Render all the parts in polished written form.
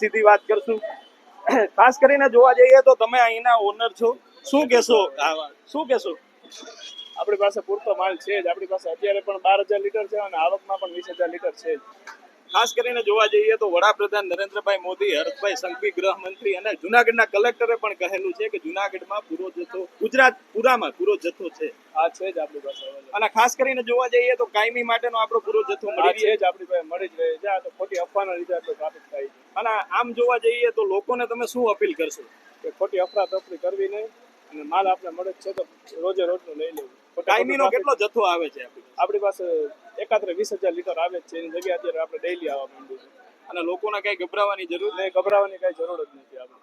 સીધી વાત કરશું. ખાસ કરીને જોવા જઈએ તો તમે અહીંના ઓનર છો, શું કહેશો શું કહેશો? આપણી પાસે પૂરતો માલ છે જ. આપણી પાસે અત્યારે પણ 12,000 લીટર છે અને આવકમાં પણ 20,000 લીટર છે જ. ખાસ કરીને જોવા જઈએ તો વડાપ્રધાન નરેન્દ્રભાઈ મોદી, હર્ષભાઈ સંઘવી ગૃહમંત્રી અને જુનાગઢના કલેક્ટરે પણ કહેલું છે કે જુનાગઢમાં પૂરો જથ્થો, ગુજરાત પૂરામાં પૂરો જથ્થો છે. આ છે જ આપણી પાસે available. અને ખાસ કરીને જોવા જઈએ તો કાયમી માટેનો આપણો પૂરો જથ્થો આ મળી છે રહે જ આપણી પાસે મળી જ રહે છે. આ તો ખોટી અફવાના લીધે આટલું ટ્રાફિક થાય છે. અને આમ જોવા જઈએ તો લોકોને તમે શું અપીલ કરશો? કે ખોટી અફરાતફરી કરવી નહીં અને માલ આપણે મળે જ છે તો રોજે રોજનું લઈ લેવું. કાયમીનો કેટલો જથ્થો આવે છે આપણી પાસે એકાત્રે 20,000 લીટર આવે જ છે. એની જગ્યાએ અત્યારે આપણે ડેઈલી આવવા માંડ્યું છે. અને લોકોને કઈ ગભરાવાની જરૂર એટલે ગભરાવાની કઈ જરૂર જ નથી આપણે.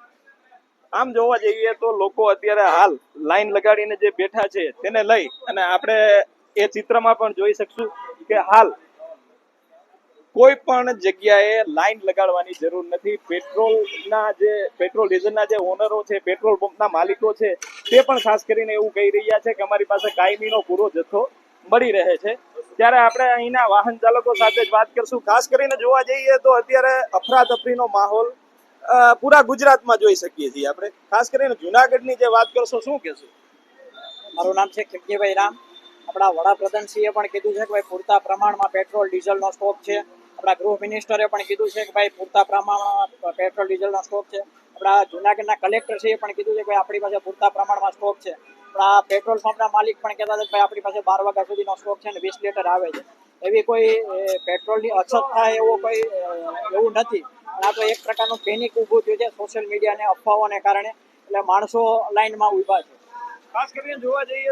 આમ જોવા જઈએ તો લોકો અત્યારે હાલ લાઈન લગાડીને જે બેઠા છે તેને લઈ અને આપણે એ ચિત્રમાં પણ જોઈ શકશું કે હાલ કોઈ પણ જગ્યાએ લાઈન લગાડવાની જરૂર નથી. પેટ્રોલ ડીઝલના જે ઓનરો છે, પેટ્રોલ પંપના માલિકો છે, તે પણ ખાસ કરીને એવું કહી રહ્યા છે કે અમારી પાસે કાયમીનો પૂરો જથ્થો મળી રહે છે. ત્યારે આપણે અહીંના વાહન ચાલકો સાથે જ વાત કરશું. ખાસ કરીને જોવા જઈએ તો અત્યારે અફરાતફરીનો માહોલ પૂરા ગુજરાતમાં જોઈ શકીએ છીએ આપણે. ખાસ કરીને જુનાગઢની જે વાત કરશો, શું કહેશો? મારું નામ છે ખીમજીભાઈ રામ. આપણા વડાપ્રધાનશ્રીએ પણ કીધું છે કે ભાઈ પૂરતા પ્રમાણમાં પેટ્રોલ ડીઝલનો સ્ટોક છે. આપણા ગૃહ મિનિસ્ટરે પણ કીધું છે કે ભાઈ પૂરતા પ્રમાણમાં પેટ્રોલ ડીઝલનો સ્ટોક છે. આપણા જુનાગઢના કલેક્ટરશ્રીએ પણ કીધું છે કે ભાઈ આપણી પાસે પૂરતા પ્રમાણમાં સ્ટોક છે. આપણા પેટ્રોલ પંપના માલિક પણ કહેતા હતા કે ભાઈ આપણી પાસે 12 વાગ્યા સુધીનો સ્ટોક છે અને 20 લીટર આવે છે. એવી કોઈ પેટ્રોલની અછત થાય એવો કોઈ એવું નથી. આ તો એક પ્રકારનું પેનિક ઊભું થયું છે સોશિયલ મીડિયા અને અફવાઓને કારણે. એટલે માણસો લાઈનમાં ઊભા છે. ખાસ કરીને જોવા જઈએ